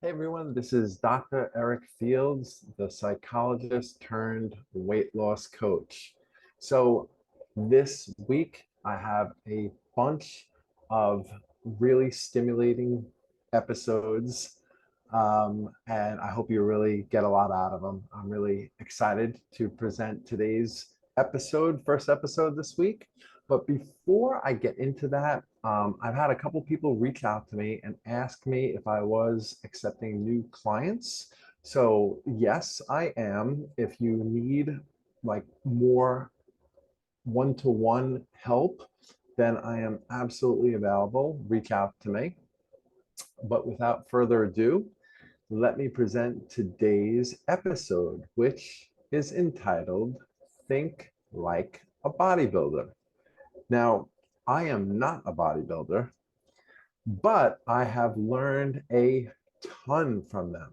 Hey everyone, this is Dr. Eric Fields, the psychologist turned weight loss coach. So this week I have a bunch of really stimulating episodes, and I hope you really get a lot out of them. I'm really excited to present today's first episode this week. But before I get into that, I've had a couple people reach out to me and ask me if I was accepting new clients. So yes, I am. If you need like more one-to-one help, then I am absolutely available. Reach out to me. But without further ado, let me present today's episode, which is entitled Think Like a Bodybuilder. Now, I am not a bodybuilder, but I have learned a ton from them.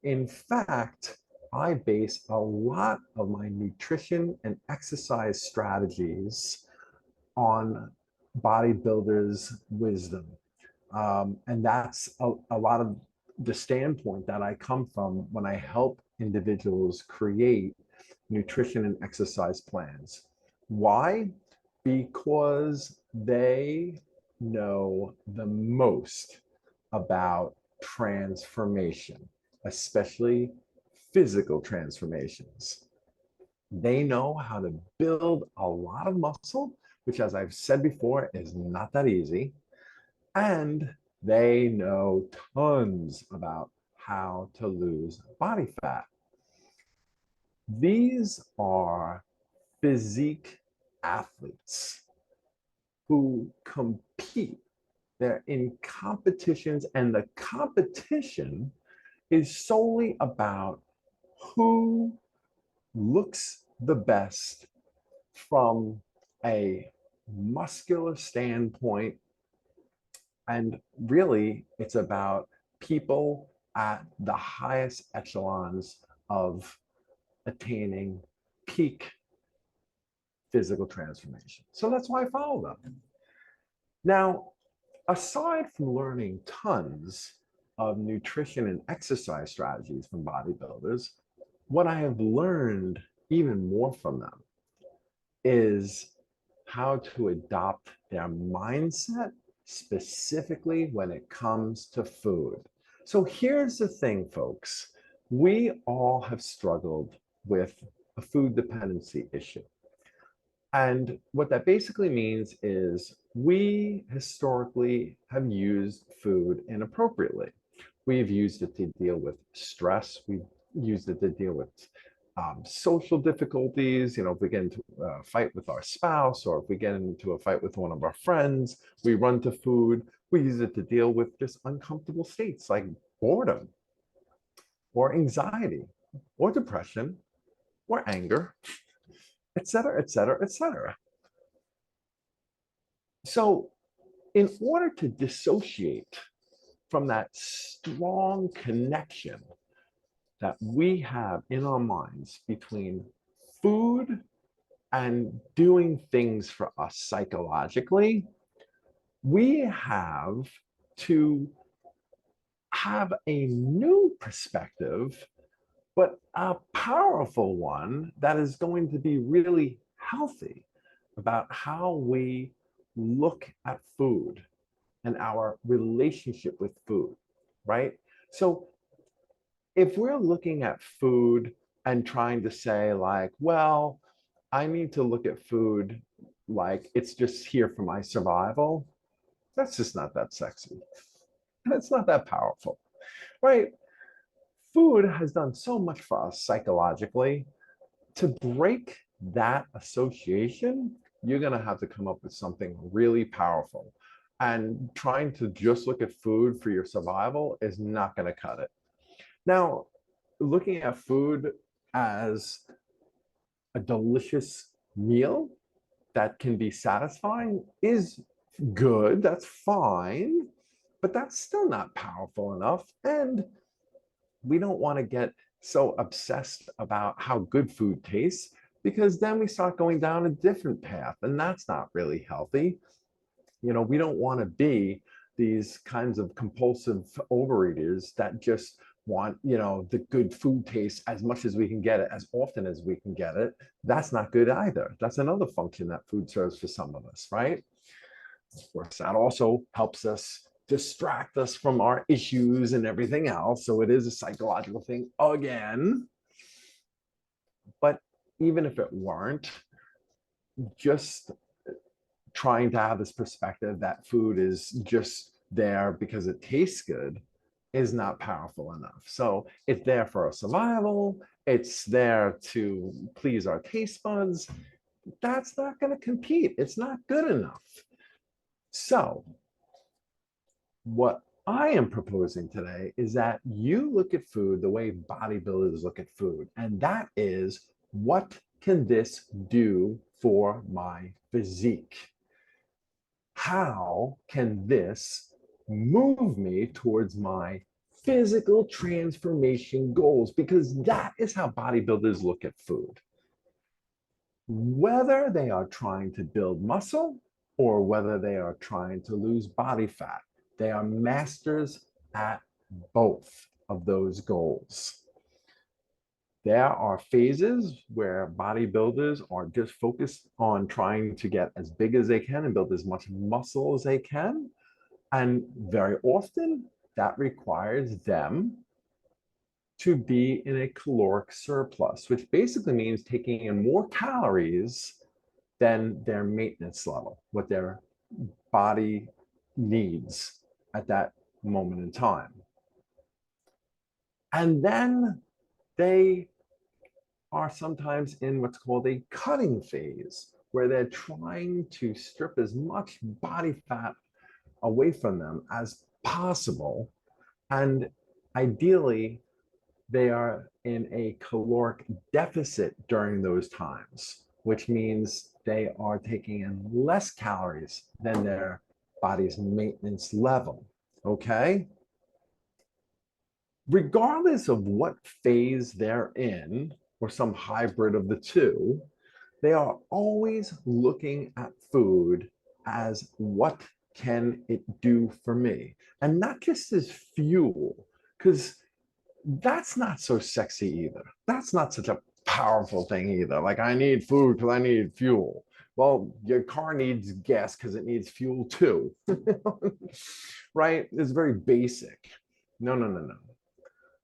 In fact, I base a lot of my nutrition and exercise strategies on bodybuilders' wisdom. And that's a lot of the standpoint that I come from when I help individuals create nutrition and exercise plans. Why? Because they know the most about transformation, especially physical transformations. They know how to build a lot of muscle, which, as I've said before, is not that easy. And they know tons about how to lose body fat. These are physique athletes who compete. They're in competitions, and the competition is solely about who looks the best from a muscular standpoint. And really, it's about people at the highest echelons of attaining peak physical transformation. So that's why I follow them. Now, aside from learning tons of nutrition and exercise strategies from bodybuilders, what I have learned even more from them is how to adopt their mindset specifically when it comes to food. So here's the thing, folks. We all have struggled with a food dependency issue. And what that basically means is we historically have used food inappropriately. We've used it to deal with stress. We've used it to deal with social difficulties. If we get into a fight with our spouse, or if we get into a fight with one of our friends, we run to food. We use it to deal with just uncomfortable states like boredom or anxiety or depression or anger, et cetera, et cetera, et cetera. So in order to dissociate from that strong connection that we have in our minds between food and doing things for us psychologically, we have to have a new perspective, but a powerful one that is going to be really healthy about how we look at food and our relationship with food, right? So if we're looking at food and trying to say, like, well, I need to look at food like it's just here for my survival, that's just not that sexy. It's not that powerful, right? Food has done so much for us psychologically. To break that association, you're going to have to come up with something really powerful. And trying to just look at food for your survival is not going to cut it. Now, looking at food as a delicious meal that can be satisfying is good. That's fine, but that's still not powerful enough. And we don't want to get so obsessed about how good food tastes, because then we start going down a different path, and that's not really healthy. We don't want to be these kinds of compulsive overeaters that just want, the good food taste as much as we can get it, as often as we can get it. That's not good either. That's another function that food serves for some of us, right? Of course, that also helps us distract us from our issues and everything else. So it is a psychological thing again. But even if it weren't, just trying to have this perspective that food is just there because it tastes good is not powerful enough. So it's there for our survival. It's there to please our taste buds. That's not going to compete. It's not good enough. So what I am proposing today is that you look at food the way bodybuilders look at food, and that is, what can this do for my physique? How can this move me towards my physical transformation goals? Because that is how bodybuilders look at food. Whether they are trying to build muscle or whether they are trying to lose body fat, they are masters at both of those goals. There are phases where bodybuilders are just focused on trying to get as big as they can and build as much muscle as they can. And very often that requires them to be in a caloric surplus, which basically means taking in more calories than their maintenance level, what their body needs at that moment in time. And then they are sometimes in what's called a cutting phase, where they're trying to strip as much body fat away from them as possible. And ideally, they are in a caloric deficit during those times, which means they are taking in less calories than their body's maintenance level. Okay? Regardless of what phase they're in, or some hybrid of the two, they are always looking at food as, what can it do for me? And not just as fuel, because that's not so sexy either. That's not such a powerful thing either. Like, I need food because I need fuel. Well, your car needs gas because it needs fuel too. Right? It's very basic. No, no, no, no.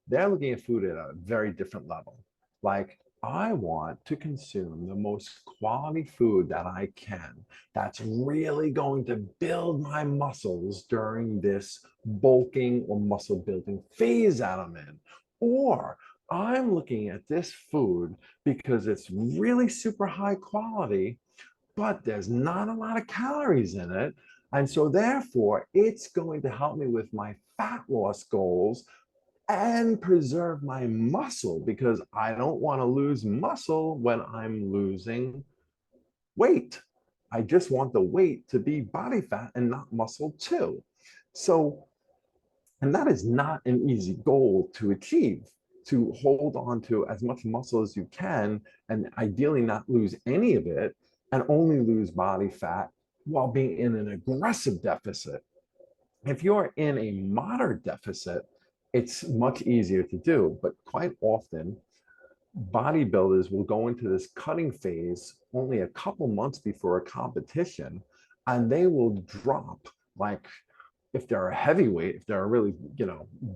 They're looking at food at a very different level. Like, I want to consume the most quality food that I can, that's really going to build my muscles during this bulking or muscle building phase that I'm in. Or I'm looking at this food because it's really super high quality, but there's not a lot of calories in it. And so therefore, it's going to help me with my fat loss goals and preserve my muscle, because I don't want to lose muscle when I'm losing weight. I just want the weight to be body fat and not muscle too. So, and that is not an easy goal to achieve, to hold on to as much muscle as you can and ideally not lose any of it and only lose body fat while being in an aggressive deficit. If you're in a moderate deficit, it's much easier to do, but quite often bodybuilders will go into this cutting phase only a couple months before a competition, and they will drop, like, if they're a heavyweight, if they're a really,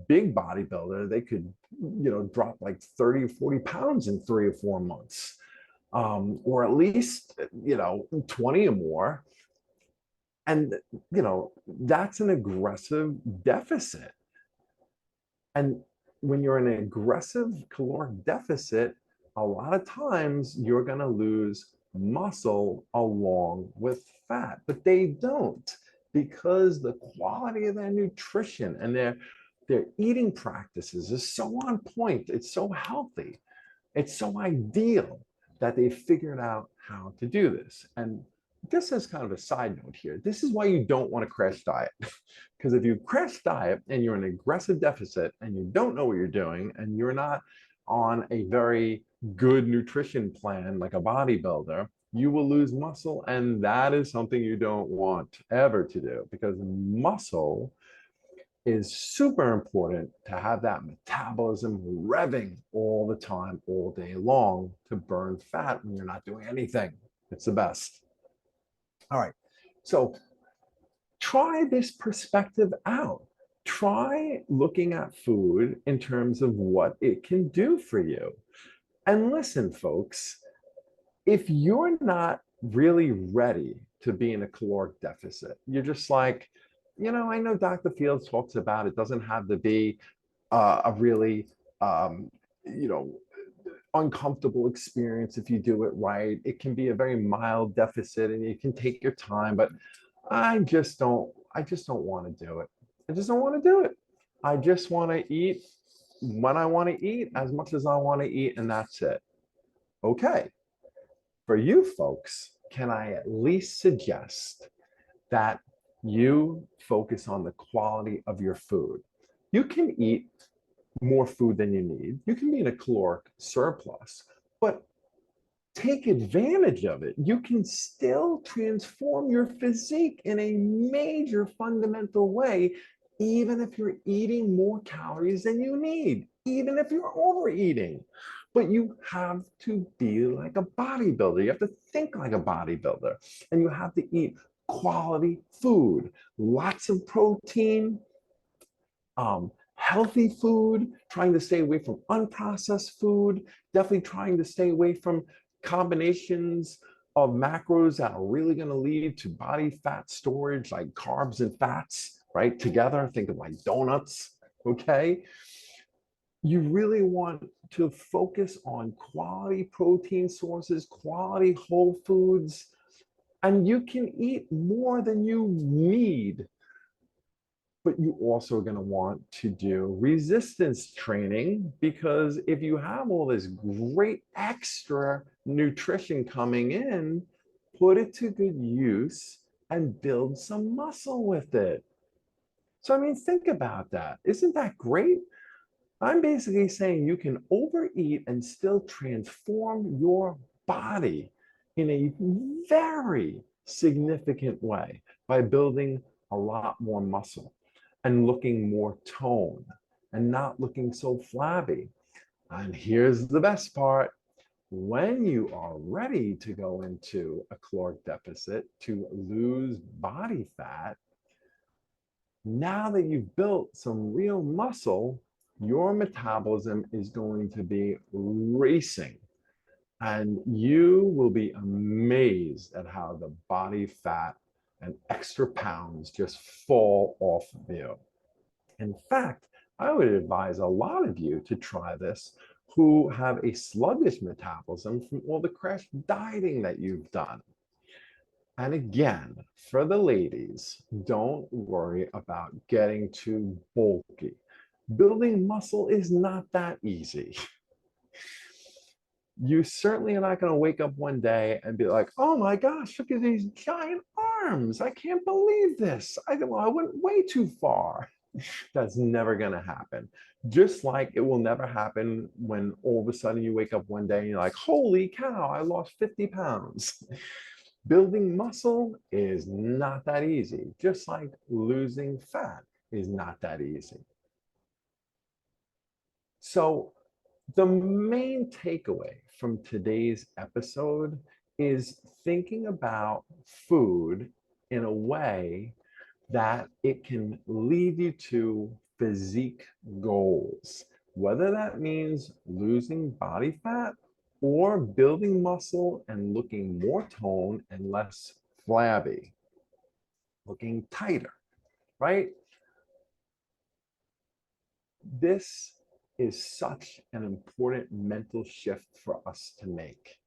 big bodybuilder, they could, drop like 30 or 40 pounds in 3 or 4 months, or at least, 20 or more. And, that's an aggressive deficit. And when you're in an aggressive caloric deficit, a lot of times you're going to lose muscle along with fat, but they don't, because the quality of their nutrition and their eating practices is so on point. It's so healthy. It's so ideal that they figured out how to do this. And this is kind of a side note here. This is why you don't want to crash diet. Because if you crash diet and you're in an aggressive deficit and you don't know what you're doing and you're not on a very good nutrition plan like a bodybuilder, you will lose muscle. And that is something you don't want ever to do, because muscle is super important to have that metabolism revving all the time, all day long, to burn fat when you're not doing anything. It's the best. All right. So try this perspective out. Try looking at food in terms of what it can do for you. And listen, folks, if you're not really ready to be in a caloric deficit, you're just like, I know Dr. Fields talks about it doesn't have to be a really, you know, uncomfortable experience if you do it right. It can be a very mild deficit and you can take your time, but I just don't want to do it. I just don't want to do it. I just want to eat when I want to eat, as much as I want to eat, and that's it. Okay. For you folks, can I at least suggest that you focus on the quality of your food? You can eat more food than you need. You can be in a caloric surplus, but take advantage of it. You can still transform your physique in a major fundamental way, even if you're eating more calories than you need, even if you're overeating. But you have to be like a bodybuilder. You have to think like a bodybuilder, and you have to eat quality food, lots of protein, healthy food, trying to stay away from unprocessed food, definitely trying to stay away from combinations of macros that are really going to lead to body fat storage, like carbs and fats, right? Together, think of like donuts, okay? You really want to focus on quality protein sources, quality whole foods, and you can eat more than you need, but you also are going to want to do resistance training, because if you have all this great extra nutrition coming in, put it to good use and build some muscle with it. So, I mean, think about that. Isn't that great? I'm basically saying you can overeat and still transform your body in a very significant way by building a lot more muscle and looking more toned and not looking so flabby. And here's the best part. When you are ready to go into a caloric deficit to lose body fat, now that you've built some real muscle, your metabolism is going to be racing. And you will be amazed at how the body fat and extra pounds just fall off of you. In fact, I would advise a lot of you to try this who have a sluggish metabolism from all the crash dieting that you've done. And again, for the ladies, don't worry about getting too bulky. Building muscle is not that easy. You certainly are not going to wake up one day and be like, oh my gosh, look at these giant arms. I can't believe this. I went way too far. That's never going to happen. Just like it will never happen when all of a sudden you wake up one day and you're like, holy cow, I lost 50 pounds. Building muscle is not that easy, just like losing fat is not that easy. So the main takeaway from today's episode is thinking about food in a way that it can lead you to physique goals, whether that means losing body fat or building muscle and looking more toned and less flabby, looking tighter, right? This is such an important mental shift for us to make,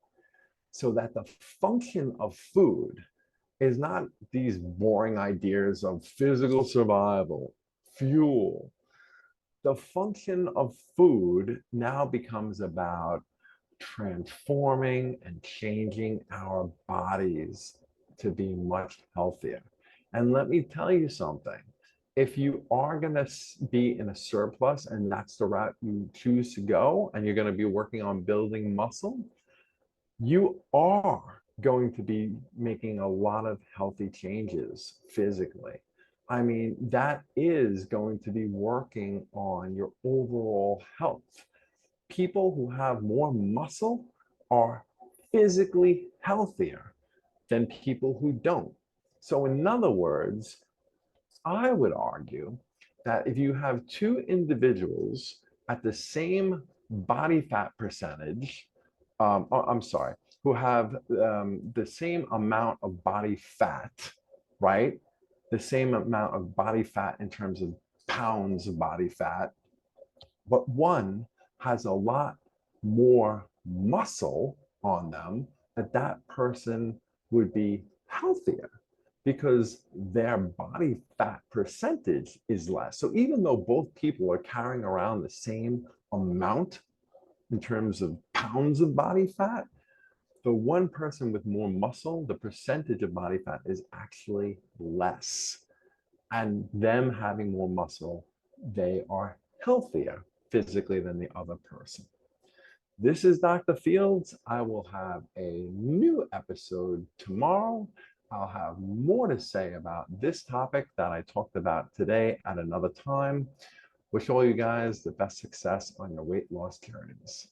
so that the function of food is not these boring ideas of physical survival, fuel. The function of food now becomes about transforming and changing our bodies to be much healthier. And let me tell you something. If you are going to be in a surplus and that's the route you choose to go, and you're going to be working on building muscle, you are going to be making a lot of healthy changes physically. I mean, that is going to be working on your overall health. People who have more muscle are physically healthier than people who don't. So, in other words, I would argue that if you have two individuals at the same body fat percentage, I'm sorry, who have the same amount of body fat, right? The same amount of body fat in terms of pounds of body fat, but one has a lot more muscle on them, that person would be healthier because their body fat percentage is less. So even though both people are carrying around the same amount in terms of pounds of body fat, the one person with more muscle, the percentage of body fat is actually less. And them having more muscle, they are healthier physically than the other person. This is Dr. Fields. I will have a new episode tomorrow. I'll have more to say about this topic that I talked about today at another time. Wish all you guys the best success on your weight loss journeys.